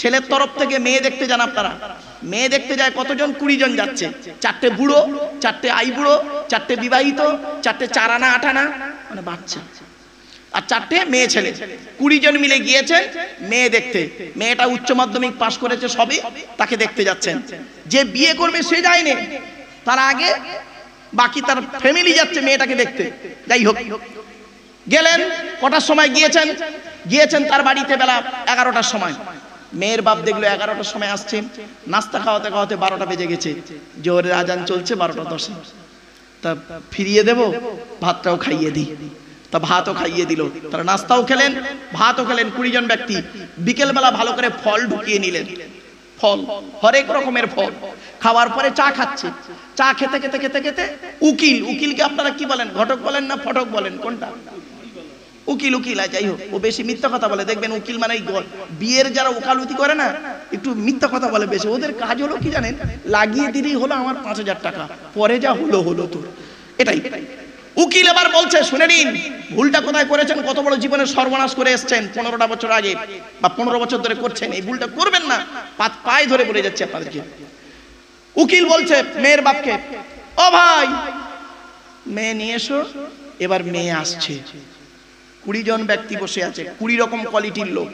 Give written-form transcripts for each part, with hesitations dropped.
ছেলের তরফ থেকে মেয়ে দেখতে যান আপনারা, মেয়ে দেখতে যায় কতজন? 20 জন যাচ্ছে। 4টে বুড়ো, 4টে আই বুড়ো, 4টে বিবাহিত, 4টে 4 আনা 8 আনা মানে বাচ্চা, আর 4টে মেয়ে ছেলে। 20 জন মিলে গিয়েছেন মেয়ে দেখতে। মেয়েটা উচ্চ মাধ্যমিক পাশ করেছে সবে, তাকে দেখতে যাচ্ছেন। যে বিয়ে করবে সে যায়নি, তার আগে বাকি তার ফ্যামিলি যাচ্ছে মেয়েটাকে দেখতে। যাই হোক, গেলেন। কটার সময় গিয়েছেন? গিয়েছেন তার বাড়িতে বেলা 11টার সময়। মেয়ের বাপ দেখলো 11টার সময় আসছে, নাস্তা খাওয়াতে খাওয়াতে 12টা বেজে গেছে, জোহরের আজান চলছে 12টা 10-এ। তা ফিরিয়ে দেব, ভাতটাও খাইয়ে দিই। তা ভাতও খাইয়ে দিল, তারা নাস্তাও খেলেন, ভাতও খেলেন। 20 জন ব্যক্তি বিকেলবেলা ভালো করে ফল ঢুকিয়ে নিলেন, ফল, হরেক রকমের ফল। খাওয়ার পরে চা খাচ্ছে। চা খেতে খেতে খেতে খেতে উকিল, উকিলকে আপনারা কি বলেন? ঘটক বলেন না ফটক বলেন? কোনটা? উকিল। উকিল, যাই হোক, ও বেশি মিথ্যা কথা বলে। দেখবেন উকিল মানে বিয়ের যারা ওকালতি করে না, একটু মিথ্যা কথা বলে বেশি। ওদের কাজ হলো কি জানেন? লাগিয়ে দিলেই হলো আমার 5000 টাকা, পরে যা হলো হলো তোর, এটাই। উকিল এবার বলছে, শুনে নিন, ভুলটা কোথায় করেছেন, কত বড় জীবনের সর্বনাশ করে এসছেন 15টা বছর আগে বা 15 বছর ধরে করছেন, এই ভুলটা করবেন না, পায়ে ধরে বলে যাচ্ছে আপনাদেরকে। উকিল বলছে মেয়ের বাপকে, ও ভাই মেয়ে নিয়ে এসো। এবার মেয়ে আসছে, 20 জন ব্যক্তি বসে আছে, 20 রকম কোয়ালিটির লোক,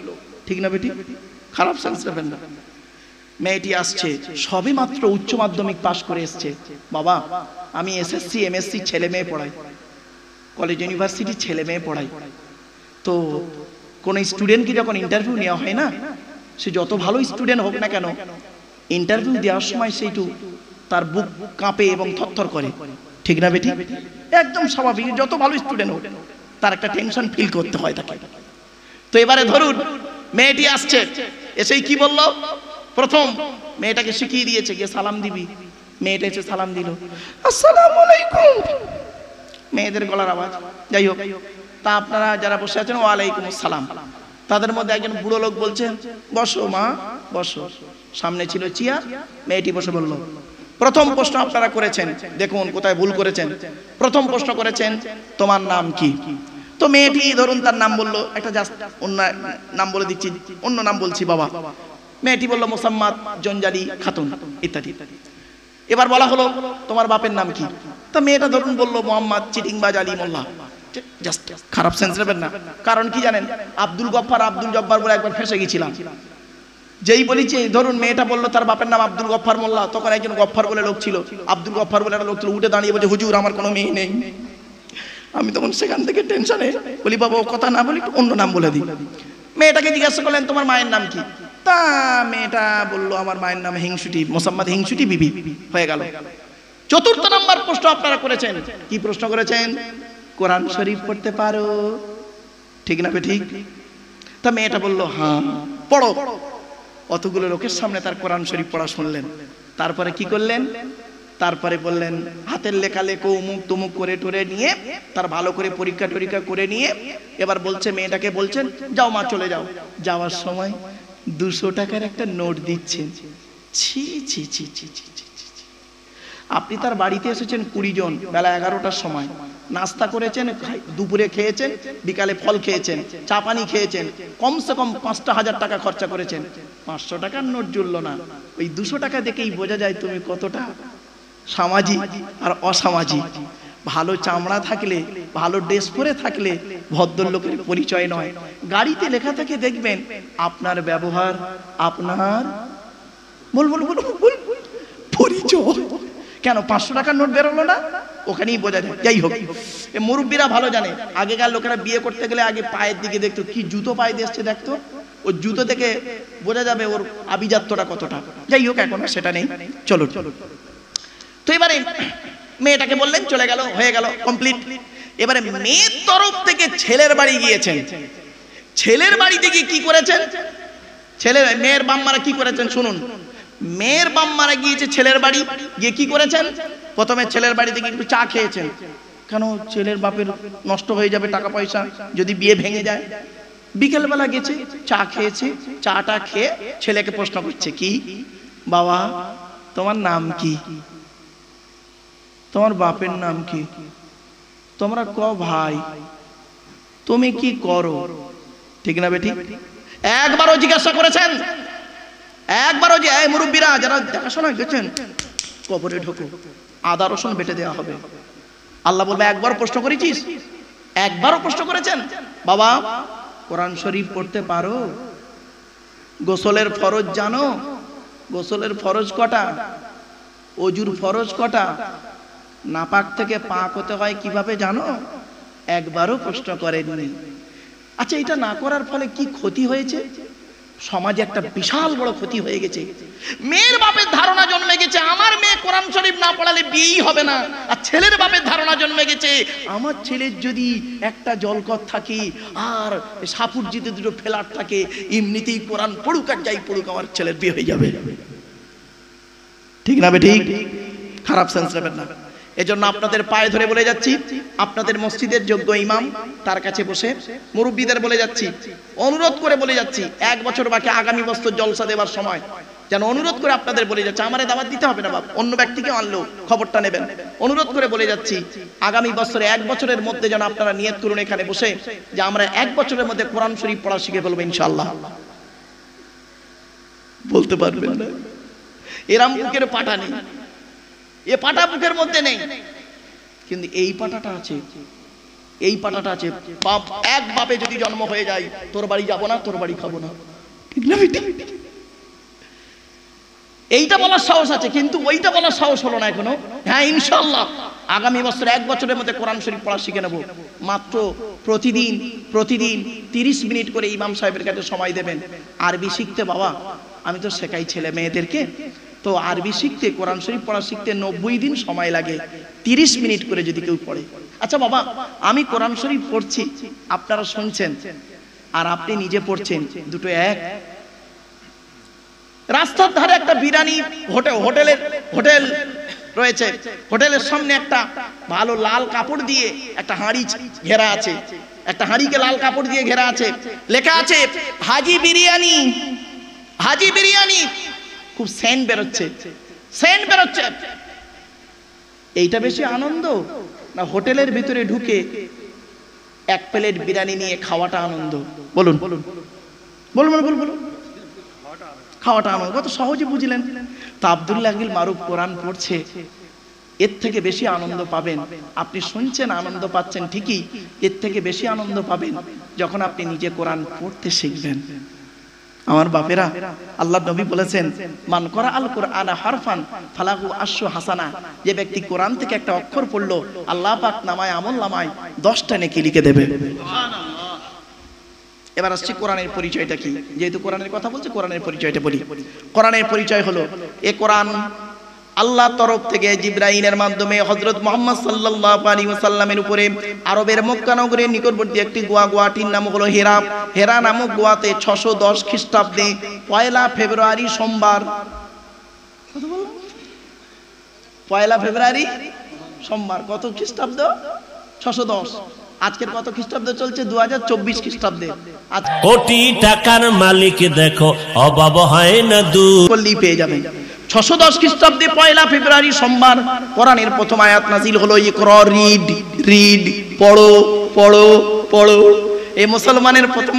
ঠিক না বেটি? খারাপ সেন্স নেবেন না। মেয়েটি আসছে, সবে মাত্র উচ্চ মাধ্যমিক পাশ করে এসছে। বাবা আমি এসএসসি এমএসসি ছেলে মেয়ে পড়াই, কলেজ ইউনিভার্সিটি ছেলে মেয়ে পড়াই। তো কোন স্টুডেন্টকে যখন ইন্টারভিউ নেওয়া হয় না, সে যত ভালো স্টুডেন্ট হোক না কেন, ইন্টারভিউ দেওয়ার সময় সেইটু তার বুক কাঁপে এবং থরথর করে, ঠিক না বেটি? একদম স্বাভাবিক, যত ভালো স্টুডেন্ট হোক তার একটা টেনশন ফিল করতে হয় তাকে। তো এবারে ধরুন মেয়েটি আসছে, এসেই কি বলল? প্রথম মেয়েটাকে শিখিয়ে দিয়েছে, গিয়ে সালাম দিবি। মেয়েটা এসে সালাম দিল, আসসালামু আলাইকুম, মেয়েদের গলার আওয়াজ। যাই হোক, তা আপনারা যারা বসে আছেন, ওয়ালাইকুম আসসালাম। তাদের মধ্যে একজন বুড়ো লোক বলছে, বসো মা বসো। সামনে ছিল চেয়ার, মেয়েটি বসে বলল, প্রথম প্রশ্ন আপনারা করেছেন, দেখুন কোথায় ভুল করেছেন। প্রথম প্রশ্ন করেছেন, তোমার নাম কি? তো মেয়েটি ধরুন তার নাম বললো, একটা জাস্ট অন্য নাম বলে দিচ্ছি, অন্য নাম বলছি বাবা। মেয়েটি বলল মোসাম্মদ জঞ্জালি খাতুন ইত্যাদি। এবার বলা হলো তোমার বাপের নাম কি? তা মেয়েটা ধরুন বললো মোহাম্মদ চিটিংবাজ আলী মোল্লা। জাস্ট খারাপ সেন্স নেবেন না, কারণ কি জানেন, আব্দুল গফফার আব্দুল জব্বার বলে একবার ফেঁসে গেছিলাম। যেই বলেছি, ধরুন মেয়েটা বললো তার বাপের নাম আব্দুল গফফার মোল্লা, তখন একজন গফফার বলে লোক ছিল, আব্দুল গফফার বলে একটা লোক ছিল, উঠে দাঁড়িয়ে বলছে, হুজুর আমার কোনো মেয়ে নেই। আমি তখন সেখান থেকে টেনশনে বলি, বাবা ও কথা না বলি অন্য নাম বলে দিই। মেয়েটাকে জিজ্ঞাসা করলেন তোমার মায়ের নাম কি? তা মেয়েটা বললো আমার মায়ের নাম হিংসুটি, মোসাম্মদ হিংসুটি বিবি। হয়ে গেল। চতুর্থ নাম্বার প্রশ্ন আপনারা করেছেন, কি প্রশ্ন করেছেন? কোরআন শরীফ পড়তে পারো, ঠিক না ঠিক? তা মেয়েটা বললো হ্যাঁ। পড়ো। অতগুলো লোকের সামনে তার কোরআন শরীফ পড়া শুনলেন। তারপরে কি করলেন? তারপরে বললেন হাতের লেখা লেখো, উমুক তুমুক করে টরে নিয়ে তার ভালো করে পরীক্ষা টরীক্ষা করে নিয়ে এবার বলছে, মেয়েটাকে বলছেন যাও মা চলে যাও। যাওয়ার সময় 200 টাকার একটা নোট দিচ্ছেন। ছি ছি ছি ছি ছি ছি। আপনি তার বাড়িতে এসেছেন 20 জন, বেলা 11টার সময়, নাস্তা করেছেন, দুপুরে খেয়েছেন, বিকালে ফল খেয়েছেন, চা পানি খেয়েছেন, কমসে কম 5,000 টাকা খরচা করেছেন। 500 টাকার নোট জুড়লো না। ওই 200 টাকা দেখেই বোঝা যায় তুমি কতটা সামাজিক আর অসামাজিক। ভালো চামড়া থাকলে, ভালো ড্রেস পরে থাকলে ভদ্রলোকের পরিচয় নয়। গাড়িতে লেখা থাকে দেখবেন আপনার ব্যবহার, আপনার পরিচয়। কেন 500 টাকার নোট বেরোলো না? ওখানেই বোঝা যায়। যাই হোক, এই মুরব্বীরা ভালো জানে, আগেকার লোকেরা বিয়ে করতে গেলে আগে পায়ের দিকে দেখতো, কি জুতো পায়ে দিয়েছে দেখতো, ওই জুতো থেকে বোঝা যাবে ওর আভিজাত্যটা কতটা। যাই হোক, এখন সেটা নেই। চলো চলো। তো এবারে মেয়েটাকে বললেন, চলে গেল, হয়ে গেল, কমপ্লিট। এবারে মেয়ের তরফ থেকে ছেলের বাড়ি গিয়েছেন। ছেলের বাড়িতে গিয়ে কি করেছেন? মেয়ের বাম্মারা কি করেছেন শুনুন। মেয়ের বাম্মারা গিয়েছে ছেলের বাড়ি, গিয়ে কি করেছেন? প্রথমে ছেলের বাড়িতে গিয়ে একটু চা খেয়েছেন। কেন? ছেলের বাপের নষ্ট হয়ে যাবে টাকা পয়সা যদি বিয়ে ভেঙে যায়। বিকেলবেলা গেছে, চা খেয়েছে, চাটা খেয়ে ছেলেকে প্রশ্ন করছে, কি বাবা তোমার নাম কি? তোমার বাপের নাম কি? তোমরা ক ভাই? তুমি কি করো? ঠিক না বেটি? একবারও জিজ্ঞাসা করেছেন? একবারও যে এই মুরব্বীরা যারা দেখাশোনা গেছেন কবরে ঢোকো, আদা রসুন বেটে দেওয়া হবে। আল্লাহ বলবে একবার প্রশ্ন করেছিস? একবারও প্রশ্ন করেছেন? বাবা কোরআন শরীফ পড়তে পারো? গোসলের ফরজ জানো? গোসলের ফরজ কটা? অজুর ফরজ কটা? নাপাক থেকে পাক হতে হয় কিভাবে জানো? একবারও প্রশ্ন করেননি। আচ্ছা, এটা না করার ফলে কি ক্ষতি হয়েছে? সমাজে একটা বিশাল বড় ক্ষতি হয়ে গেছে। মেয়ের বাপের ধারণা জন্মে গেছে আমার মেয়ে কোরআন শরীফ না পড়ালে বিয়েই হবে না। আর ছেলের বাপের ধারণা জন্মে গেছে আমার ছেলের যদি একটা জলকত থাকে আর সাপুরজিতে দুটো ফ্ল্যাট থাকে, এমনিতেই কোরআন পড়ুক আর যাই পড়ুক আমার ছেলের বিয়ে হয়ে যাবে। ঠিক না বে ঠিক? খারাপ সেন্স নেবেন না। এজন্য আপনাদের পায়ে ধরে বলে যাচ্ছি, আপনাদের মসজিদের যোগ্য ইমাম তার কাছে বসে মুরব্বীদের বলে যাচ্ছি, অনুরোধ করে বলে যাচ্ছি, 1 বছর বাকি আগামী বছর জলসা দেওয়ার সময় যেন অনুরোধ করে আপনাদের বলে যাচ্ছে, আমারে দাওয়াত দিতে হবে না বাবা, অন্য ব্যক্তিকে আনলেও খবরটা নেবেন। অনুরোধ করে বলে যাচ্ছি আগামী বছরে 1 বছরের মধ্যে যেন আপনারা নিয়ত করুন এখানে বসে যে আমরা 1 বছরের মধ্যে কোরআন শরীফ পড়া শিখে ফেলবো ইনশাআল্লাহ। বলতে পারবেন না এরাম বুকের পাটা নেই, এ পাটা বুকের মধ্যে নেই, কিন্তু এই পাটাটা আছে, এই পাটাটা আছে। বাপ এক বাপে যদি জন্ম হয়ে যায়, তোর বাড়ি যাব না, তোর বাড়ি খাবো না, ঠিক না বেটি? এইটা বলার সাহস আছে, কিন্তু ওইটা বলার সাহস হলো না এখনো। হ্যাঁ ইনশাআল্লাহ আগামী বছর 1 বছরের মধ্যে কোরআন শরীফ পড়া শিখে নেব। মাত্র প্রতিদিন 30 মিনিট করে ইমাম সাহেবের কাছে সময় দেবেন। আরবি শিখতে বাবা আমি তো শেখাই ছেলে মেয়েদেরকে, তো আরবি শিখতে কোরআন শরীফ পড়া শিখতে 90 দিন সময় লাগে, 30 মিনিট করে যদি কেউ পড়ে। আচ্ছা বাবা আমি কোরআন শরীফ পড়ছি, আপনারা শুনছেন আর আপনি নিজে পড়ছেন, দুটো এক? রাস্তার ধারে একটা বিরিয়ানি হোটেল রয়েছে, হোটেলের সামনে একটা ভালো লাল কাপড় দিয়ে একটা হাঁড়ি ঘেরা আছে, একটা হাঁড়িকে লাল কাপড় দিয়ে ঘেরা আছে, লেখা আছে হাজি বিরিয়ানি, হাজি বিরিয়ানি। খুব সেন্ট বেরোচ্ছে। এইটা বেশি আনন্দ না হোটেলের ভিতরে ঢুকে 1 প্লেট বিরিয়ানি নিয়ে খাওয়াটা আনন্দ? বলুন বলুন বলুন বলুন বলুন। খাওয়াটা আনন্দ, কত সহজে বুঝলেন। তা আব্দুল্লাহ আল মারুফ কোরআন পড়ছে, এর থেকে বেশি আনন্দ পাবেন। আপনি শুনছেন আনন্দ পাচ্ছেন ঠিকই, এর থেকে বেশি আনন্দ পাবেন যখন আপনি নিজে কোরআন পড়তে শিখবেন। আমার বাপেরা, আল্লাহ নবী বলেছেন মান করা আল কোরআন হারফান ফালাহু আশরু হাসানা, যে ব্যক্তি কোরআন থেকে একটা অক্ষর পড়লো আল্লাহ পাক নামায় আমল নামায় 10টা নেকি লিখে দেবে। এবার আসছি কোরআনের পরিচয়টা কি, যেহেতু কোরআনের কথা বলছে কোরআনের পরিচয়টা বলি। কোরআনের পরিচয় হলো, এ কোরআন আল্লাহর তরফ থেকে জিবরাইলের মাধ্যমে হযরত মুহাম্মদ সাল্লাল্লাহু আলাইহি ওয়াসাল্লামের উপরে আরবের মক্কা নগরের নিকটবর্তী একটি গোয়াটির নাম হলো হেরা। হেরা নামক গোয়াতে 610 খ্রিস্টাব্দে 1 ফেব্রুয়ারি সোমবার, কত বললাম? 1 ফেব্রুয়ারি সোমবার, কত খ্রিস্টাব্দ? 610। আজকের কত খ্রিস্টাব্দ চলছে? 2024 খ্রিস্টাব্দে। কোটি টাকার মালিক দেখো অভাব হয় না দূর করলেই পেয়ে যাবেন। 610 খ্রিস্টাব্দে 1 ফেব্রুয়ারি সোমবার কোরআনের প্রথম আয়াত নাজিল হলো, ইকরা, রিড রিড, পড়ো পড়ো পড়ো। এই মুসলমানের প্রথম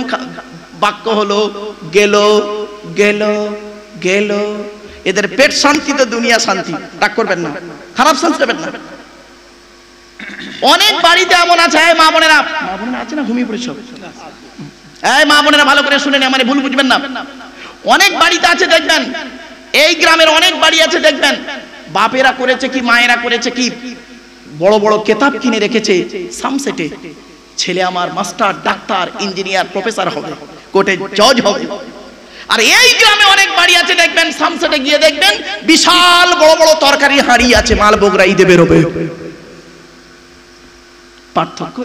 বাক্য হলো গেল গেল গেল। এদের পেট শান্তি তো দুনিয়া শান্তি, রাগ করবেন না, খারাপ সেন্স নেবেন না। অনেক বাড়িতে এমন আছে, মা বোনেরা আছে না, ঘুমিয়ে পড়েছ? এই মা বোনেরা ভালো করে শুনে নেন, মানে ভুল বুঝবেন না। অনেক বাড়িতে আছে দেখবেন, এই গ্রামের অনেক বাড়ি আছে দেখবেন, বাপেরা করেছে কি মায়েরা করেছে কি, বড় বড় কেতাব কিনে রেখেছে সামসেটে, ছেলে আমার মাস্টার, ডাক্তার, ইঞ্জিনিয়ার, প্রফেসর হবে, কোর্টে জজ হবে। আর এই গ্রামে অনেক বাড়ি আছে দেখবেন, সামসেটে গিয়ে দেখবেন বিশাল বড় বড় তরকারি হাঁড়ি আছে, মাল বগরা ঈদে বেরোবে। পার্থক্য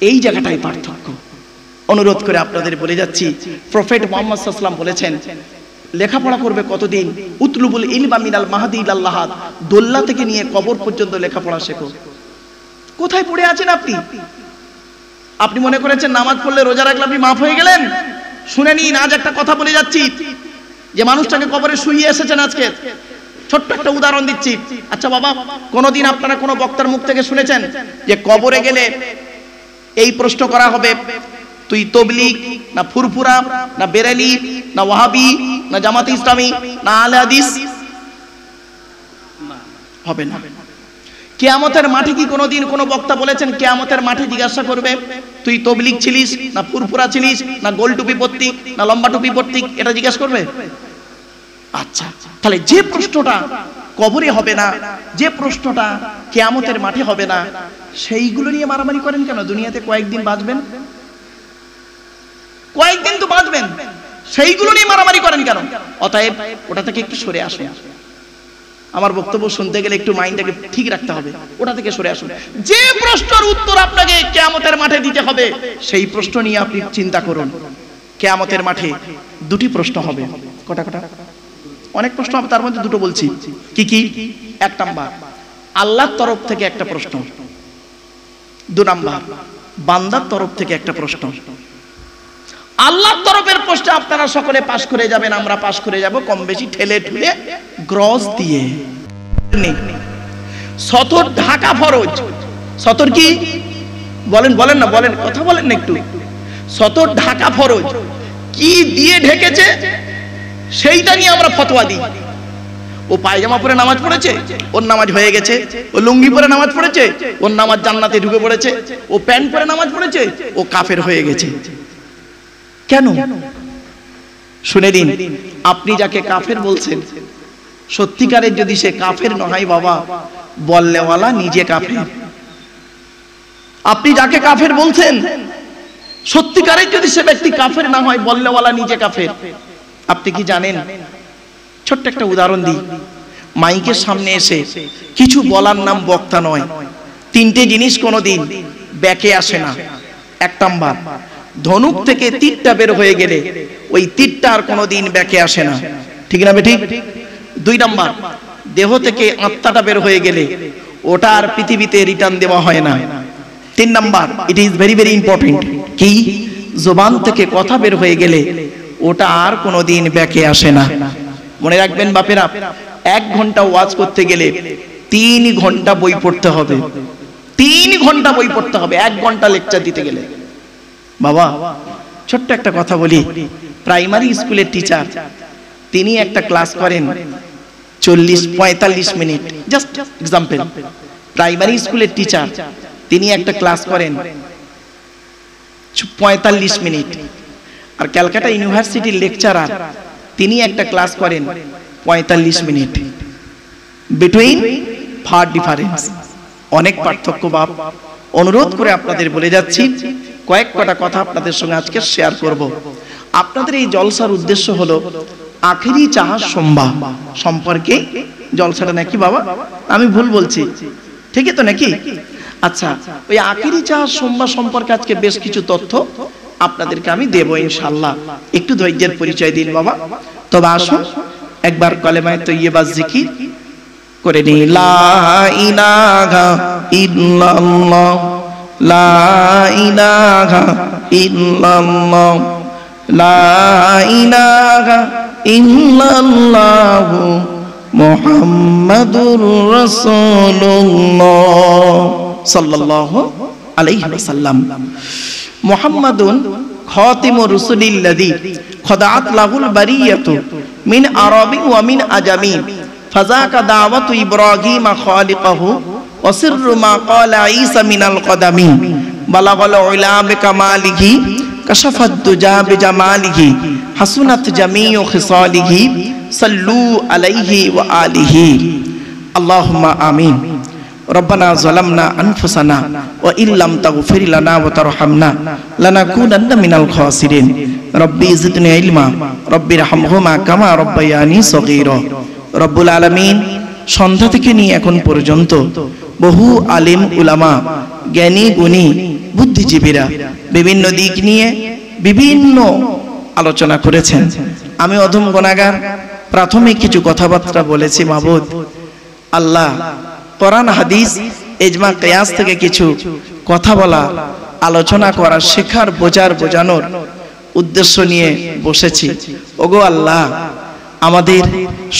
এই জায়গাটায় পার্থক্য। অনুরোধ করে আপনাদের বলে যাচ্ছি, প্রফেট মুহাম্মদ সাল্লাল্লাহু আলাইহি ওয়াসাল্লাম বলেছেন লেখাপড়া করবে কতদিন? উতলুবুল ইলমা মিনাল মাহদি ইলাল লাহাদ, দোল্লা থেকে নিয়ে কবর পর্যন্ত লেখাপড়া শেখো। কোথায় পড়ে আছেন আপনি? আপনি মনে করেছেন নামাজ পড়লে রোজা রাখলে আপনি মাফ হয়ে গেলেন? শুনে নিন, আজ একটা কথা বলে যাচ্ছি, যে মানুষটাকে কবরে শুইয়ে এসেছেন আজকে, ছোট্ট একটা উদাহরণ দিচ্ছি। আচ্ছা বাবা, কোনদিন আপনারা কোনো বক্তার মুখ থেকে শুনেছেন যে কবরে গেলে এই প্রশ্ন করা হবে, তুই তবলিগ না ফুরফুরা না বেরেলি না ওয়াহাবি, না জামাতে ইসলামী, না আহলে হাদিস? হবে না। কিয়ামতের মাঠে কি কোনোদিন কোনো বক্তা বলেছেন কিয়ামতের মাঠে জিজ্ঞাসা করবে তুই তবলিগ ছিলিস, না ফুরফুরা ছিলিস, না গোল টুপি পরতি, না লম্বা টুপি পরতি? এটা জিজ্ঞাসা করবে? আচ্ছা, তাহলে যে প্রশ্নটা কবরে হবে না, যে প্রশ্নটা কিয়ামতের মাঠে হবে না, সেইগুলো নিয়ে মারামারি করেন কেন? দুনিয়াতে কয়েকদিন বাঁচবেন, কয়েকদিন তো বাঁচবেন, সেইগুলো নিয়ে মারামারি করেন কেন? অতএব ওটা থেকে একটু সরে আসুন। আমার বক্তব্য শুনতে গেলে একটু মাইন্ডটাকে ঠিক রাখতে হবে, ওটা থেকে সরে আসুন। যে প্রশ্নের উত্তর আপনাকে কিয়ামতের মাঠে দিতে হবে, সেই প্রশ্ন নিয়ে আপনি চিন্তা করুন। কিয়ামতের মাঠে দুটি প্রশ্ন হবে। কটা? অনেক প্রশ্ন হবে, তার মধ্যে দুটো বলছি। কি কি? এক নাম্বার আল্লাহর তরফ থেকে একটা প্রশ্ন, দু নাম্বার বান্দার তরফ থেকে একটা প্রশ্ন। আল্লাহর তরফের প্রশ্ন আপনারা সকলে পাশ করে যাবেন, আমরা পাশ করে যাব কম বেশি ঠেলে ঠুলে গ্রস দিয়ে। সতর ঢাকা ফরজ। সতর কি বলেন? বলেন না, বলেন, কথা বলেন না একটু। সতর ঢাকা ফরজ, কি দিয়ে ঢেকেছে সেইটা নিয়ে আমরা ফতোয়া দিই। ও পায়জামা পরে নামাজ পড়েছে, ওর নামাজ হয়ে গেছে। ও লুঙ্গি পরে নামাজ পড়েছে, ওর নামাজ জান্নাতে ঢুকে পড়েছে। ও প্যান্ট পরে নামাজ পড়েছে, ও কাফের হয়ে গেছে। কেন? শুনে দিন, আপনি যাকে কাফের বলছেন, সত্যিকারের যদি সে কাফের নয় বাবা, বললেওয়ালা নিজে কাফের। আপনি যাকে কাফের বলছেন, সত্যিকারের যদি সে ব্যক্তি কাফের না হয়, বললেওয়ালা নিজে কাফের। আপনি কি জানেন? ছোট্ট একটা উদাহরণ দিই। মাইকের সামনে এসে কিছু বলার নাম বক্তা নয়। তিনটে জিনিস কোনোদিন ব্যাকে আসে না। এক নাম্বার, ধনুক থেকে তীরটা বের হয়ে গেলে ওই তীরটা আর কোনোদিন ব্যাকে আসে না, ঠিক না বেঠিক? দুই নাম্বার, দেহ থেকে আত্মাটা বের হয়ে গেলে ওটা আর পৃথিবীতে রিটার্ন দেওয়া হয় না। তিন number, it is very very important, কি? জবান থেকে কথা বের হয়ে গেলে ওটা আর কোনোদিন ব্যাকে আসে না। মনে রাখবেন বাপেরা, 1 ঘন্টা ওয়াজ করতে গেলে 3 ঘন্টা বই পড়তে হবে। 3 ঘন্টা বই পড়তে হবে 1 ঘন্টা লেকচার দিতে গেলে। বাবা, ছোট্ট একটা কথা বলি। প্রাইমারি স্কুলের টিচার, তিনি একটা ক্লাস করেন 40-45 মিনিট, জাস্ট এক্সাম্পল। প্রাইমারি স্কুলের টিচার তিনি একটা ক্লাস করেন 45 মিনিট। আর ক্যালকাটা ইউনিভার্সিটির লেকচারার তিনি একটা ক্লাস করেন 45 মিনিট। বিটুইন ফার ডিফারেন্স, অনেক পার্থক্য বাপ। অনুরোধ করে আপনাদের বলে যাচ্ছি, কয়েক কটা কথা আপনাদের সঙ্গে আজকে শেয়ার করব। আপনাদের এই জলসার উদ্দেশ্য হলো আখেরি চাহার সোমবার সম্পর্কে জলসাটা নাকি বাবা? আমি ভুল বলছি, ঠিকই তো নাকি? আচ্ছা, ওই আখেরি চাহার সোমবার সম্পর্কে আজকে বেশ কিছু তথ্য আপনাদেরকে আমি দেব ইনশাআল্লাহ। একটু ধৈর্যের পরিচয় দিন বাবা। তবে আসুন একবার কলেমায়ে তৈয়্যিবা জিকির করে নিই। লা ইলাহা ইল্লাল্লাহ, লা ইলাহা ইল্লাল্লাহ, লা ইলাহা ইল্লাল্লাহু মুহাম্মাদুর রাসূলুল্লাহ সাল্লাল্লাহু আলাইহি ওয়াসাল্লাম। মুহাম্মাদুন খাতিমুর রাসূলিল্লাযী খদাআত লাহুল বারিয়াতু মিন আরাবি ওয়া মিন আজামি ফাযাকা দাওয়াতু ইব্রাহিম খালিকাহু ওয়া সিররু মা ক্বালা ঈসা মিনাল কদামি বালাগাল উলা বিকামালিহি কাশাফাদ দুজা বিজামালিহি হাসুনাত জামিউ খিসালিহি সাল্লু আলাইহি ওয়া আলিহি আল্লাহুম্মা আমিন। ربنا ظلمنا أنفسنا وإن لم تغفر لنا وترحمنا لنكونن من الخاسرين ربي زدني علما ربي ارحمهما كما ربياني صغيرا। রব্বুল আলামিন সন্ধ্যা থেকে নিয়ে এখন পর্যন্ত বহু আলেম উলামা, জ্ঞানী গুণী, বুদ্ধিজীবীরা বিভিন্ন দিক নিয়ে বিভিন্ন আলোচনা করেছেন। আমি অধম গুনাহগার প্রাথমিক কিছু কথাবার্তা বলেছি। মাবুদ আল্লাহ, কোরআন হাদিস ইজমা কিয়াস থেকে কিছু কথা বলা, আলোচনা করা, শেখার, বোঝানোর উদ্দেশ্য নিয়ে বসেছি। ওগো আল্লাহ, আমাদের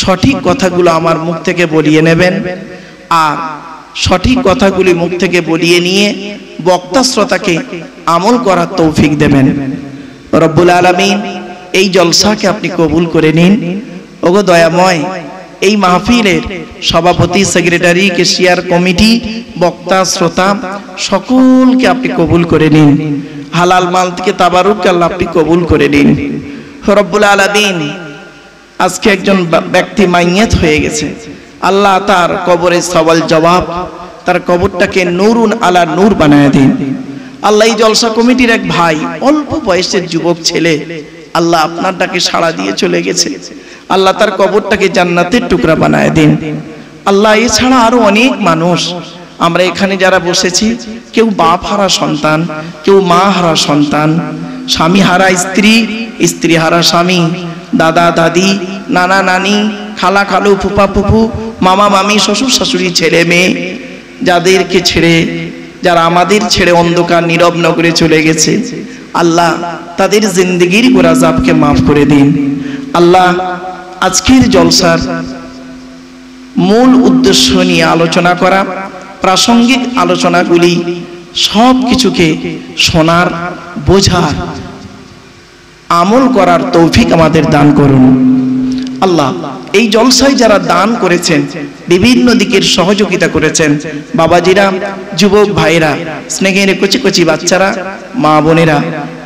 সঠিক কথাগুলো আমার মুখ থেকে বলিয়ে নেবেন, আর সঠিক কথাগুলি মুখ থেকে বলিয়ে নিয়ে বক্তা শ্রোতাকে আমল করার তৌফিক দেবেন। রব্বুল আলামিন এই জলসাকে আপনি কবুল করে নিন। ওগো দয়াময়, এই মাহফিলের সভাপতি, সেক্রেটারি, কেশিয়ার কমিটি, বক্তা, শ্রোতা সকলকে আপনি কবুল করে নিন। হালাল মাল থেকে তাবারুক আল্লাহ আপনি কবুল করে নিন। রব্বুল আলামিন, আজকে একজন ব্যক্তি মাইয়াত হয়ে গেছে, আল্লাহ তার কবরের সওয়াল জবাব, তার কবরটাকে নূরুন আলা নূর বানায় দিন। আল্লাহ এই জলসা কমিটির এক ভাই, অল্প বয়সের যুবক ছেলে, আল্লাহ আপনার ডাকে সাড়া দিয়ে চলে গেছে, আল্লাহ তার কবরটাকে জান্নাতের টুকরা বানায় দিন। আল্লাহ এছাড়া আরো অনেক মানুষ আমরা এখানে যারা বসেছি, কেউ বাপ হারা সন্তান, কেউ মা হারা সন্তান, স্বামী হারা স্ত্রী, স্ত্রী হারা স্বামী, দাদা দাদি, নানা নানি, খালা খালু, ফুপা ফুফু, মামা মামি, শ্বশুর শাশুড়ি, ছেলে মেয়ে, যাদেরকে ছেড়ে, যারা আমাদের ছেড়ে অন্ধকার নীরব নগরে চলে গেছে, আল্লাহ তাদের জিন্দেগির গুনাহকে মাফ করে দিন। আল্লাহ আজকের জলসার মূল উদ্দেশ্য নিয়ে আলোচনা করা, প্রাসঙ্গিক আলোচনাগুলি সব কিছুকে শোনার, বোঝার, আমল করার তৌফিক আমাদের দান করুন। আল্লাহ এই জলসায় যারা দান করেছেন, বিভিন্ন দিকের সহযোগিতা করেছেন, বাবাজিরা, যুবক ভাইরা, স্নেহের কচি কচি বাচ্চারা, মা বোনেরা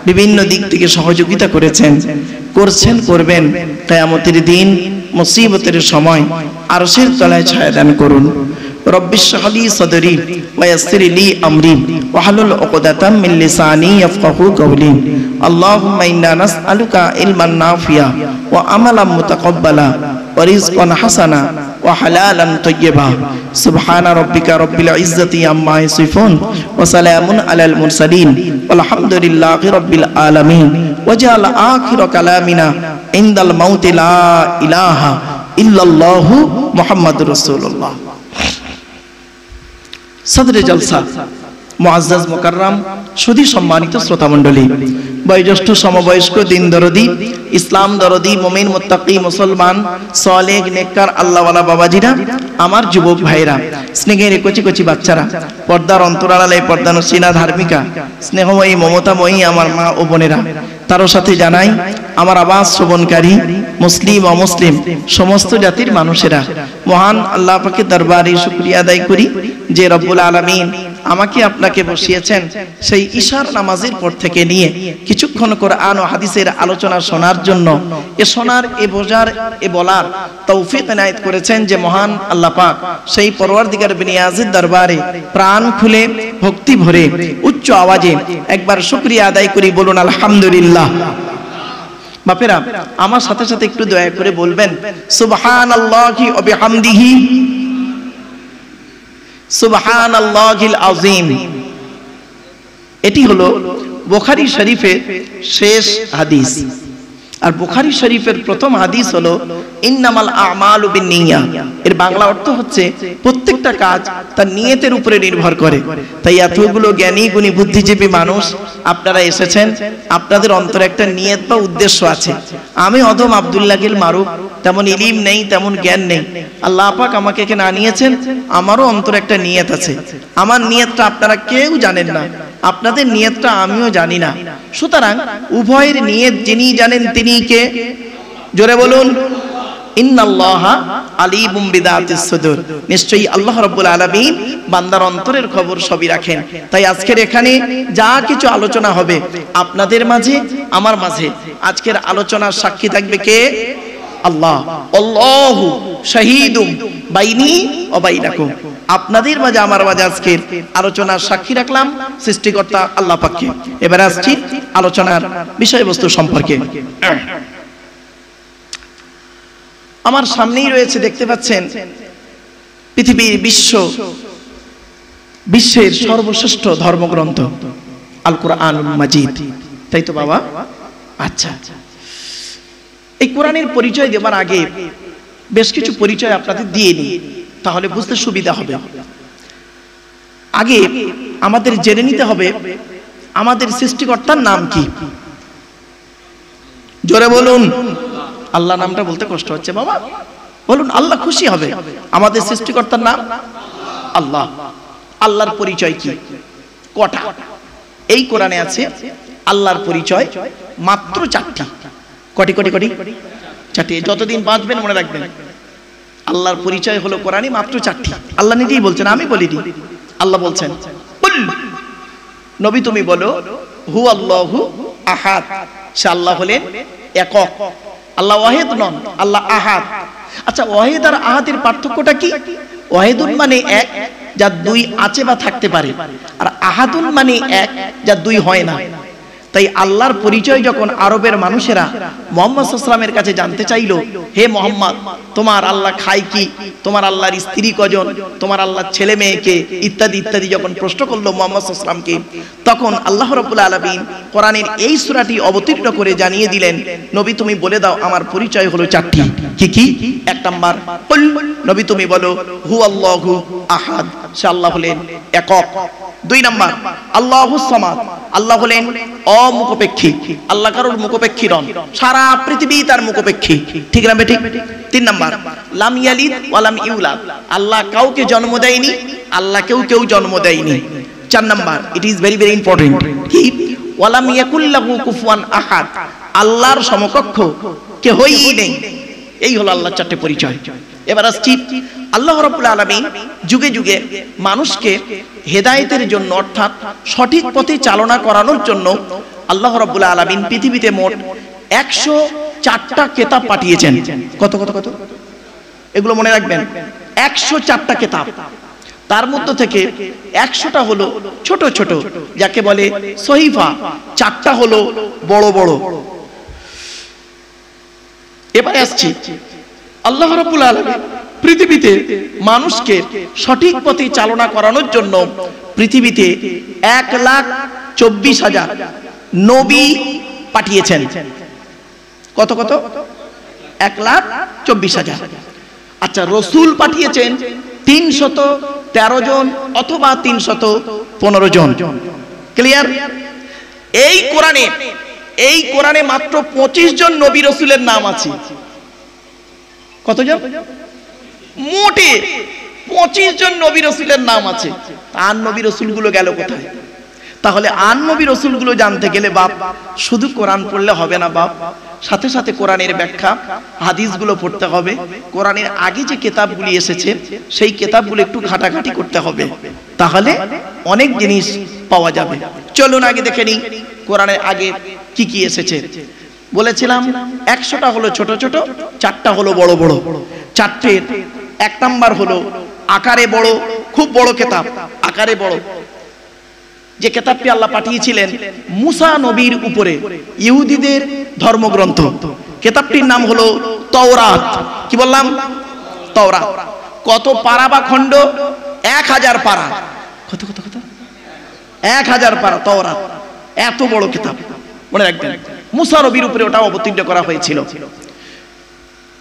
বিভিন্ন দিক থেকে সহযোগিতা করেছেন, করছেন, করবেন, কিয়ামতের দিন মুসিবতের সময় আরশের তলায় ছায়া দান করুন। রব্বি ইশরাহ লি সাদরি ওয়া ইয়াসসির লি আমরি ওয়াহলুল উকদাতাম মিন লিসানি ইয়াফকাহু কওলি। আল্লাহুম্মা ইন্না নাসআলুকা ইলমান নাফিয়া ওয়া আমালান মুতাকাব্বালা ওয়া রিজকান হাসানা ওয়া হালালান তাইয়্যিবা। সুবহানা রাব্বিকা রাব্বিল ইজ্জাতি আম্মা ইয়াসিফুন ওয়া সালামুন আলাল মুরসালিন ওয়ালহামদুলিল্লাহি রাব্বিল আলামিন। ওয়াজআল আখিরা কালামিনা ইনদাল মাউতি লা ইলাহা ইল্লাল্লাহু মুহাম্মাদুর রাসূলুল্লাহ। সদরে জলসা মুআজ্জাজ মুকাররম সুধী সম্মানিত শ্রোতা মণ্ডলী, বয়োজ্যেষ্ঠ, সমবয়স্ক, দিন দরদি, ইসলাম দরদি, মুমিন, মুত্তাকি, মুসলমান, সালেহ, নেককার, আল্লাহওয়ালা বাবাজিরা, আমার যুবক ভাইরা, স্নেহের কচি কচি বাচ্চারা, পর্দার অন্তরালে পর্দানসীনা ধার্মিকা, স্নেহময়ী, মমতাময়ী আমার মা ও বোনেরা, তারও সাথে জানাই আমার আওয়াজ শ্রবণকারী মুসলিম অমুসলিম সমস্ত জাতির মানুষেরা, মহান আল্লাহ পাকের দরবারে শুকরিয়া আদায় করি যে রব্বুল আলামিন আমাকে আপনাকে বসিয়েছেন সেই ইশার নামাজের পর থেকে নিয়ে কিছুক্ষণ কোরআন ও হাদিসের আলোচনা শোনার জন্য, এ শোনার, এ বোঝার, এ বলার তৌফিক এনায়েত করেছেন যে মহান আল্লাহ পাক, সেই পরওয়ারদিগার বিনিয়াজের দরবারে প্রাণ খুলে ভক্তি ভরে উচ্চ আওয়াজে একবার শুকরিয়া আদায় করি, বলুন আলহামদুলিল্লাহ। বাপেরা, আমার সাথে সাথে একটু দয়া করে বলবেন সুবহানাল্লাহি ওয়া বিহামদিহি সুবহানাল্লাহিল আযীম। এটি হলো বুখারী শরীফের শেষ হাদিস। আর বুখারী শরীফের প্রথম হাদিস হলো ইন্নামাল আমালু বিন্নিয়াত। এর বাংলা অর্থ হচ্ছে প্রত্যেকটা কাজ তার নিয়তের উপরে নির্ভর করে। তাই এতগুলো জ্ঞানী গুণী বুদ্ধিজীবী মানুষ আপনারা এসেছেন, আপনাদের অন্তরে একটা নিয়ত বা উদ্দেশ্য আছে। আমি অধম আব্দুল্লাহ গিল মারুফ, তেমন ইলিম নেই, তেমন জ্ঞান নেই, আল্লাহ পাক আমাকে এখানে আনিয়েছেন, আমারও অন্তরে একটা নিয়ত আছে। আমার নিয়তটা আপনারা কেউ জানেন না, আপনাদের নিয়তটা আমিও জানি না। সুতরাং উভয়ের নিয়ত যিনি জানেন তিনি কে? জোরে বলুন ইন্নাল্লাহা আলিমুম বিদাতিস সুদুর। নিশ্চয়ই আল্লাহ রাব্বুল আলামিন বান্দার অন্তরের খবর সবই রাখেন। তাই আজকের এখানে যা কিছু আলোচনা হবে আপনাদের মাঝে, আমার মাঝে, আজকের আলোচনার সাক্ষী থাকবে কে? আল্লাহ। আল্লাহু শাহীদুম বাইনি ওয়া বাইনাকুম। আপনাদের মাঝে, আমার মাঝে আজকের আলোচনার সাক্ষী রাখলাম সৃষ্টিকর্তা আল্লাহ পাককে। এবার আসছি আলোচনার বিষয়বস্তু সম্পর্কে। আমার সামনেই রয়েছে, দেখতে পাচ্ছেন, পৃথিবীর বিশ্বের সর্বশ্রেষ্ঠ ধর্মগ্রন্থ আল কোরআনুল মাজিদ, তাই তো বাবা? আচ্ছা, এই কোরআনের পরিচয় দেওয়ার আগে বেশ কিছু পরিচয় আপনাদের দিয়ে নিই, তাহলে বুঝতে সুবিধা হবে। আগে আমাদের জেনে নিতে হবে আমাদের সৃষ্টিকর্তার নাম কি। জোরে বলুন। আল্লাহ নামটা বলতে কষ্ট হচ্ছে বাবা, বলুন, আল্লাহ খুশি হবে। আমাদের সৃষ্টিকর্তার নাম আল্লাহ। আল্লাহর পরিচয় কি? কটা? এই কোরআনে আছে আল্লাহর পরিচয় মাত্র 4টি। কটি কটি কটি? চারটি। যতদিন বাঁচবেন মনে রাখবেন আল্লাহর পরিচয় হলো কোরআনে মাত্র চারটি। আল্লাহ নিজেই বলছেন, আমি বলিনি। আল্লাহ বলছেন, নবী তুমি বলো হু আল্লাহু আহাদ, সে আল্লাহ হলেন একক, আল্লাহ ওয়াহিদ নন, আল্লাহ আহাদ। আচ্ছা, ওয়াহিদ আর আহাদের পার্থক্যটা কি? ওয়াহিদুন মানে এক, যার দুই আছে বা থাকতে পারে, আর আহাদুন মানে এক, যার দুই হয় না। তাই আল্লাহর পরিচয় যখন আরবের মানুষেরা মুহাম্মদ সাল্লাল্লাহু আলাইহি ওয়াসাল্লামের কাছে জানতে চাইলো, হে মুহাম্মদ তোমার আল্লাহ খায় কি, তোমার আল্লাহর স্ত্রী কজন, তোমার আল্লাহর ছেলে মেয়েকে, ইত্যাদি ইত্যাদি যখন প্রশ্ন করলো মুহাম্মদ সাল্লাল্লাহু আলাইহি ওয়াসাল্লামকে, তখন আল্লাহ রাব্বুল আলামিন কোরআনের এই সূরাটি অবতীর্ণ করে জানিয়ে দিলেন, নবী তুমি বলে দাও আমার পরিচয় হলো চারটি। কি কি? এক নাম্বার, কুল, নবী তুমি বলো হু আল্লাহু আহাদ, সে আল্লাহ হলেন একক। দুই নাম্বার, আল্লাহুস সামাদ, আল্লাহ হলেন অমুখপেক্ষী, আল্লাহ কারোর মুখপেক্ষী নন, সারা পৃথিবী তার মুখপেক্ষী, ঠিক না বেঠিক? তিন নাম্বার, লাম ইয়ালিদ ওয়া লাম ইউলাদ, আল্লাহ কাউকে জন্ম দেয়নি, আল্লাহ কেউ জন্ম দেয়নি। চার number, it is very very important, কি? ওয়া লাম ইয়াকুল লাহু কুফুয়ান আহাদ, আল্লাহর সমকক্ষ কেউই নেই। এই হলো আল্লাহর চারটি পরিচয়। এবার আসছি, আল্লাহ রাব্বুল আলামিন যুগে যুগে মানুষকে হেদায়েতের জন্য, অর্থাৎ সঠিক পথে চালনা করানোর জন্য আল্লাহ রাব্বুল আলামিন পৃথিবীতে মোট 104টা কিতাব পাঠিয়েছেন। কত কত কত? এগুলো মনে রাখবেন, 104টা কিতাব। তার মধ্যে থেকে 100টা হলো ছোট ছোট, যাকে বলে সহিফা, 4টা হলো বড় বড়। এবারে আসছি, আল্লাহ রাব্বুল আলামিন পৃথিবীতে মানুষকে সঠিক পথে চালনা করানোর জন্য পৃথিবীতে 1,24,000 নবী পাঠিয়েছেন। কত কত? 1,24,000। আচ্ছা, রসুল পাঠিয়েছেন 313 জন অথবা 315 জন। ক্লিয়ার? এই কোরআনে মাত্র 25 জন নবী রসুলের নাম আছে। কতজন? মোটে 25 জন নবী রসুলের নাম আছে। আর নবী রসুলগুলো গেল কোথায়? তাহলে আর নবী রসুলগুলো জানতে গেলে বাপ শুধু কোরআন পড়লে হবে না বাপ, সাথে সাথে কোরআনের ব্যাখ্যা হাদিসগুলো পড়তে হবে। কোরআনের আগে যে কিতাবগুলি এসেছে সেই কিতাবগুলো একটু ঘাটাঘাটি করতে হবে, তাহলে অনেক জিনিস পাওয়া যাবে। চলুন আগে দেখে নিই কোরআনের আগে কি কি এসেছে। বলেছিলাম 100টা হলো ছোট ছোট, 4টা হলো বড় বড়। 4টের এক নাম্বার হলো আকারে বড়, খুব বড় কিতাব, আকারে বড়, যে কিতাবটি আল্লাহ পাঠিয়েছিলেন মুসা নবীর উপরে, ইহুদিদের ধর্মগ্রন্থ। কিতাবটির নাম হলো তাওরাত। কি বললাম? তাওরাত। কত পারা বা খণ্ড? 1000 পারা। কত কত কত? 1000 পারা তাওরাত। এত বড় কিতাব, মনে রাখবেন। মুসা নবীর উপরে ওটা অবতীর্ণ করা হয়েছিল।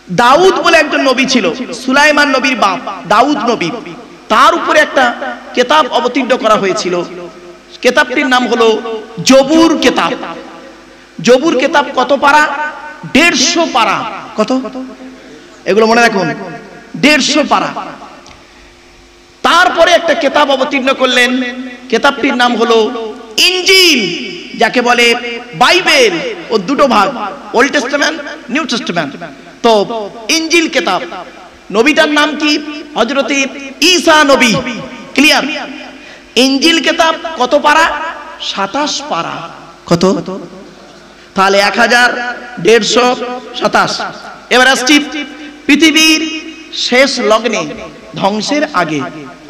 দাউদ বলে একজন নবী ছিল, সুলাইমান নবীর বাপ দাউদ নবী, তার উপরে একটা কিতাব অবতীর্ণ করা হয়েছিল। কিতাবটির নাম হলো জবুর কিতাব। জবুর কিতাব কত পারা? 150 পারা। কত? এগুলো মনে রাখুন, 150 পারা। তারপরে একটা কিতাব অবতীর্ণ করলেন, কিতাবটির নাম হলো ইনজিল, যাকে বলে বাইবেল। ও দুটো ভাগ, ওল্ড টেস্টামেন্ট, নিউ টেস্টামেন্ট। তো ইনজিল কিতাব, নবীটার নাম কি? হযরতে ঈসা নবী। ক্লিয়ার? ইনজিল কিতাব কত পারা? 27 পারা। কত? তাহলে 1000, 150, 27। এবার আসছি পৃথিবীর শেষ লগ্নে, ধ্বংসের আগে।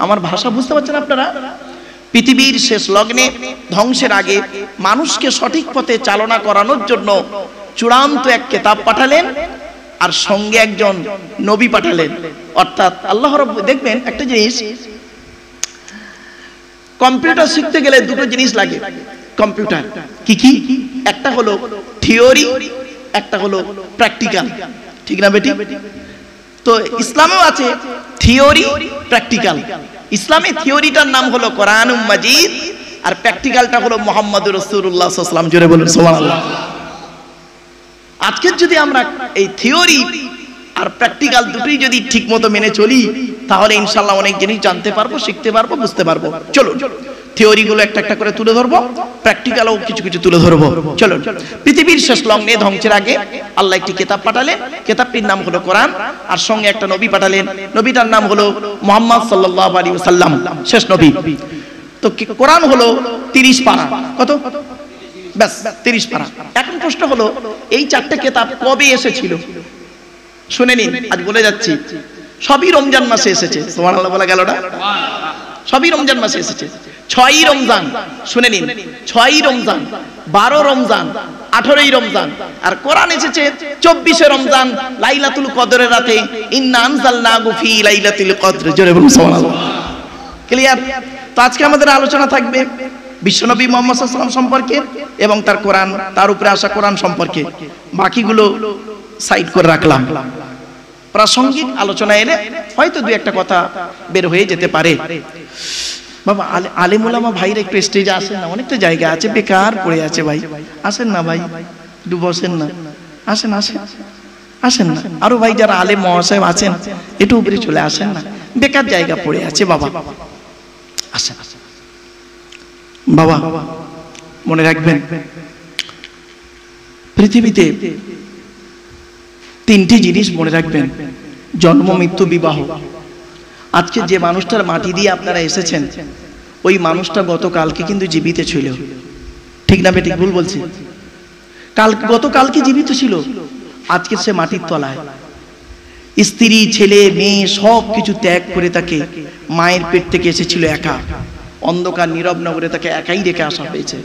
আমার ভাষা বুঝতে পারছেন আপনারা? পৃথিবীর শেষ লগ্নে, ধ্বংসের আগে মানুষকে সঠিক পথে চালনা করানোর জন্য চূড়ান্ত এক কিতাব পাঠালেন, আর সঙ্গে একজন নবী পাঠালেন। অর্থাৎ আল্লাহ রাব্বুল, দেখবেন একটা জিনিস, কম্পিউটার শিখতে গেলে দুটো জিনিস লাগে। কম্পিউটার কি কি? একটা হলো থিওরি, একটা হলো প্র্যাকটিক্যাল, ঠিক না বেটি? তো ইসলামেও আছে থিওরি, প্র্যাকটিক্যাল। ইসলামে থিওরিটার নাম হলো কোরআনুম মাজিদ, আর প্র্যাকটিক্যালটা হলো মুহাম্মদুর রাসূলুল্লাহ সাল্লাল্লাহু আলাইহি ওয়াসাল্লাম। জোরে বলুন সুবহানাল্লাহ। আজকে যদি আমরা এই থিওরি আর প্র্যাকটিক্যাল দুটোই যদি ঠিকমতো মেনে চলি, তাহলে ইনশাআল্লাহ অনেক জিনিস জানতে পারবো, শিখতে পারবো, বুঝতে পারবো। চলুন থিওরিগুলো একটা একটা করে তুলে ধরবো, প্র্যাকটিক্যালও কিছু কিছু তুলে ধরবো। চলো, পৃথিবীর শেষ লগ্নে ধ্বংসের আগে আল্লাহ একটি কিতাব পাঠালেন, কিতাবটির নাম হলো কোরআন, আর সঙ্গে একটা নবী পাঠালেন, নবীটার নাম হলো মুহাম্মদ সাল্লাল্লাহু আলাইহি ওয়াসাল্লাম, শেষ নবী। তো কোরআন হলো 30 পারা, কত? ব্যাস 30 পারা। এখন প্রশ্ন হলো, এই চারটে কিতাব কবে এসেছিল? শুনে নিন, আজ বলে যাচ্ছি। সবই রমজান মাসে এসেছে। সুবহানাল্লাহ বলা গেল না? সবই রমজান মাসে এসেছে। 6ই রমজান, শুনে নিন, 6ই রমজান, 12 রমজান, 18ই রমজান। আর কোরআন এসেছে 24শে রমজান, লাইলাতুল কদরের রাতে। ইন্না আনজালনাহু ফি লাইলাতুল কদর। জোরে বলুন সুবহানাল্লাহ। ক্লিয়ার? তো আজকে আমাদের আলোচনা থাকবে বিশ্বনবী মুহাম্মদ সাল্লাল্লাহু আলাইহি ওয়াসাল্লাম সম্পর্কে এবং তার কোরআন, তার উপরে আসা কোরআন সম্পর্কে। বাকিগুলো সাইড করে রাখলাম। প্রাসঙ্গিক আলোচনা এলে হয়তো দুই একটা কথা বের হয়ে যেতে পারে। বাবা আলেম ওলামা ভাইরা একটু স্টেজে আসেন না, অনেকটা জায়গা আছে বেকার পড়ে আছে ভাই, আসেন না ভাই, একটু বসেন না, আসেন আসেন আসেন না। আরো ভাই যারা আলেম মহাশয় আছেন একটু উপরে চলে আসেন না, বেকার জায়গা পড়ে আছে বাবা, আসেন। বাবা মনে রাখবেন, পৃথিবীতে 3টি জিনিস মনে রাখবেন, জন্ম, মৃত্যু, বিবাহ। আজকে যে মানুষটার মাটি দিয়ে আপনারা এসেছেন, ওই মানুষটা গতকালকে কিন্তু জীবিত ছিল। ঠিক না বেঠিক? ভুল বলছি? গতকালকে জীবিত ছিল, আজকে সে মাটির তলায়। স্ত্রী, ছেলে, মেয়ে সব কিছু ত্যাগ করে তাকে মায়ের পেট থেকে এসেছিল একা, অন্ধকার নীরব নগরে তাকে একাই রেখে আসা হয়েছে।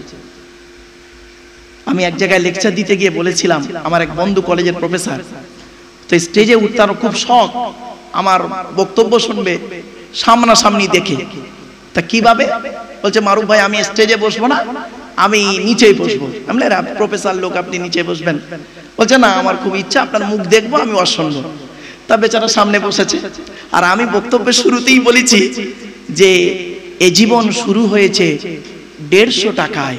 আমি এক জায়গায় লেকচার দিতে গিয়ে বলেছিলাম, আমার এক বন্ধু কলেজের প্রফেসর, তো স্টেজে উঠতার খুব শখ, আমার বক্তব্য শুনবে সামনাসামনি দেখে। তা কিভাবে? বলছে মারুফ ভাই আমি স্টেজে বসবো না, আমি নিচেই বসবো। আমি বললাম প্রফেসর লোক, আপনি নিচে বসবেন? বলছে না, আমার খুব ইচ্ছা আপনার মুখ দেখবো, আমি অসম্ভব। তা বেচারা সামনে বসেছে, আর আমি বক্তব্যের শুরুতেই বলেছি যে এ জীবন শুরু হয়েছে 150 টাকায়,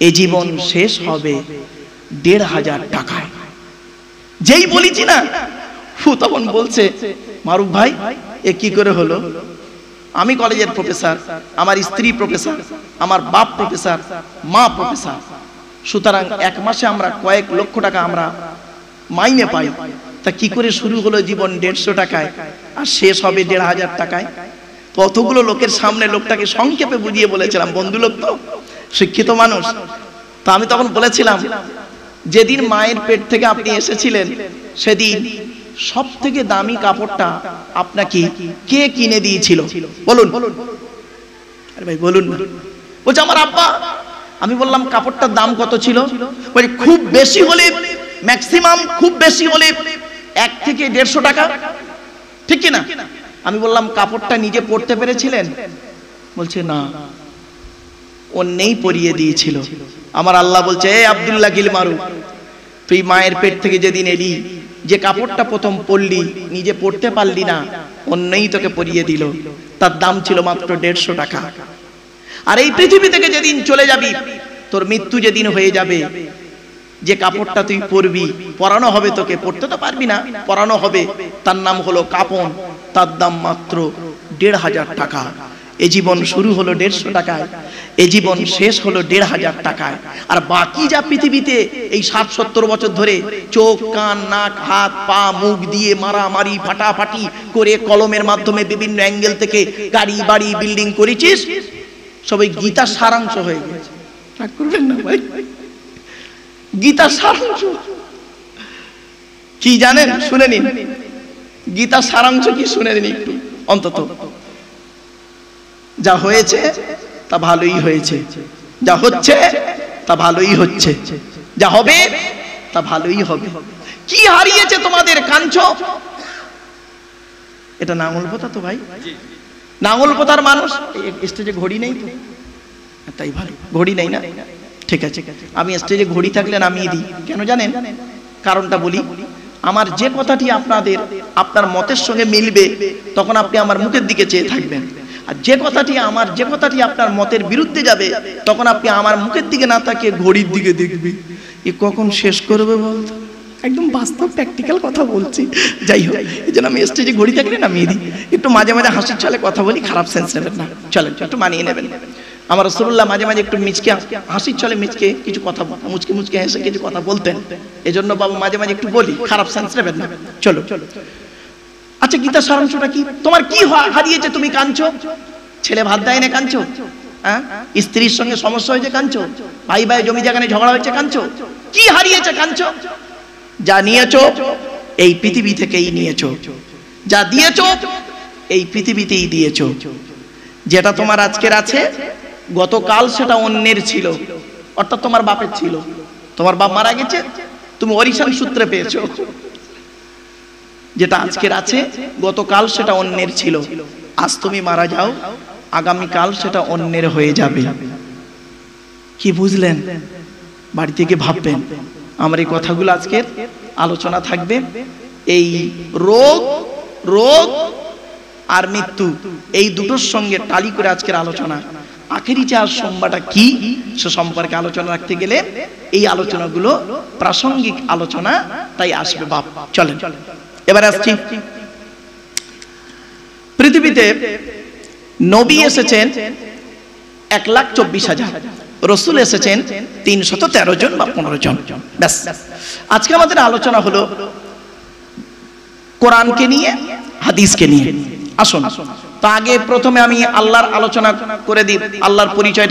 এ জীবন শেষ হবে 1500 টাকায়। যেই বলেছি না, তখন বলছে মারুফ ভাই এ কি করে হলো? আমি কলেজের প্রফেসর, আমার স্ত্রী প্রফেসর, আমার বাপ প্রফেসর, মা প্রফেসর, সুতরাং এক মাসে আমরা কয়েক লক্ষ টাকা আমরা মাইনে পাই। তা কি করে শুরু হলো জীবন 150 টাকায় আর শেষ হবে 1500 টাকায়? কতগুলো লোকের সামনে লোকটাকে সংক্ষেপে বুঝিয়ে বলেছিলাম, বন্ধু লোক তো, শিক্ষিত মানুষ। তা আমি তখন বলেছিলাম, যেদিন মায়ের পেট থেকে আপনি এসেছিলেন সেদিন সব থেকে দামি কাপড়টা আপনাকে কে কিনে দিয়েছিল? বলুন। আরে ভাই বলুন না। বলছে আমার আব্বা। আমি বললাম কাপড়টার দাম কত ছিল? বলে খুব বেশি হলে, ম্যাক্সিমাম খুব বেশি হলে 1 থেকে 150 টাকা, ঠিক কি না? আমি বললাম কাপড়টা নিজে পরতে পেরেছিলেন? বলছে না, অন্যই পরিয়ে দিয়েছিল। আমার আল্লাহ বলছে, এ আব্দুল্লাহ গিল মারু, তুই মায়ের পেট থেকে যেদিন এলি, যে কাপড়টা প্রথম পরলি নিজে পরতে পারলি না, অন্যই তোকে পরিয়ে দিল, তার দাম ছিল মাত্র 150 টাকা। আর এই পৃথিবী থেকে যেদিন চলে যাবি, তোর মৃত্যু যেদিন হয়ে যাবে, যে কাপড়টা তুই পরবি, পরানো হবে তোকে, পরতে তো পারবি না, পরানো হবে, তার নাম হলো কাপন, তার দাম মাত্র 1500 টাকা। এ জীবন শুরু হলো 150 টাকায়, এ জীবন শেষ হলো 1500 টাকায়। আর বাকি যা পৃথিবীতে এই 60-70 বছর ধরে চোখ, কান, নাক, হাত, পা, মুখ দিয়ে মারামারি ফাটাফাটি করে কলমের মাধ্যমে বিভিন্ন অ্যাঙ্গেল থেকে গাড়ি, বাড়ি, বিল্ডিং করেছিস, সবাই গীতার সারাংশ হয়ে গেছে। রাগ করবেন না ভাই, গীতার সারাংশ কি জানেন? শুনে নিন, গীতার সারাংশ কি শুনে নিন একটু অন্তত। যা হয়েছে তা ভালোই হয়েছে, যা হচ্ছে তা ভালোই হচ্ছে, যা হবে তা ভালোই হবে। কি হারিয়েছে তোমাদের? কাঁদছো? এটা নাঙ্গলপোতা তো ভাই, নাঙ্গলপোতার মানুষ। স্টেজে ঘড়ি নেই তো, তাই ভাই ঘড়ি নেই না? ঠিক আছে, আমি স্টেজে ঘড়ি থাকলে নামিয়ে দিই। কেন জানেন? কারণটা বলি। আমার যে কথাটি আপনার মতের সঙ্গে মিলবে, তখন আপনি আমার মুখের দিকে চেয়ে থাকবেন। আর যে কথাটি আপনার মতের বিরুদ্ধে যাবে, তখন আপনি আমার মুখের দিকে না তাকিয়ে ঘড়ির দিকে দেখবি, এ কখন শেষ করবে বলতো। একদম বাস্তব প্র্যাকটিক্যাল কথা বলছি। যাই হোক, এই জন্য আমি স্টেজে ঘড়ি থাকলে নামিয়ে দিই। একটু মাঝে মাঝে হাসির ছলে কথা বলি, খারাপ সেন্স নেবেন না, চলেন একটু মানিয়ে নেবেন। আমার রাসূলুল্লাহ মাঝে মাঝে একটু মিচকে হাসির চলে মিচকে কিছু কথা মুচকে মুচকে হেসে কিছু কথা বলতেন। এজন্য বাবা মাঝে মাঝে একটু বলি, খারাপ সেন্স নেবেন না। চলো আচ্ছা, গীতার সারাংশটা কি? তোমার কি হারিয়েছে তুমি কাঁদছো? ছেলে ভাত দেয় না কাঁদছো? হ্যাঁ, স্ত্রীর সঙ্গে সমস্যা হয়েছে কাঁদছো? ভাই ভাই জমি জায়গা নিয়ে ঝগড়া হয়েছে কাঁদছো? কি হারিয়েছে কাঁদছো? যা নিয়েছো এই পৃথিবী থেকেই নিয়েছো, যা দিয়েছো এই পৃথিবীতেই দিয়েছো। যেটা তোমার আজকের আছে গতকাল সেটা অন্যের ছিল, অর্থাৎ তোমার বাপের ছিল। তোমার বাপ মারা গেছে, তুমি ওরিশান সূত্রে পেয়েছো। যেটা আজকের আছে গতকাল সেটা অন্যের ছিল, আজ তুমি মারা যাও আগামীকাল সেটা অন্যের হয়ে যাবে। কি বুঝলেন? বাড়ি থেকে ভাববেন। আমার এই কথাগুলো আজকের আলোচনা থাকবে এই রোগ আর মৃত্যু, এই দুটোর সঙ্গে টালি করে আজকের আলোচনা। আখেরি যে আজ সোমবারটা কি সে সম্পর্কে আলোচনা রাখতে গেলে এই আলোচনাগুলো প্রাসঙ্গিক আলোচনা, তাই আসবে বাপ। চলেন এবার আসছি। পৃথিবীতে নবী এসেছেন 1,24,000, রসুল এসেছেন 313 জন বা 15 জন। ব্যাস, আজকে আমাদের আলোচনা হলো কোরআনকে নিয়ে, হাদিসকে নিয়ে। আসুন তো আগে প্রথমে আমি আল্লাহর আলোচনা করে দিই, আল্লাহর পরিচয়টা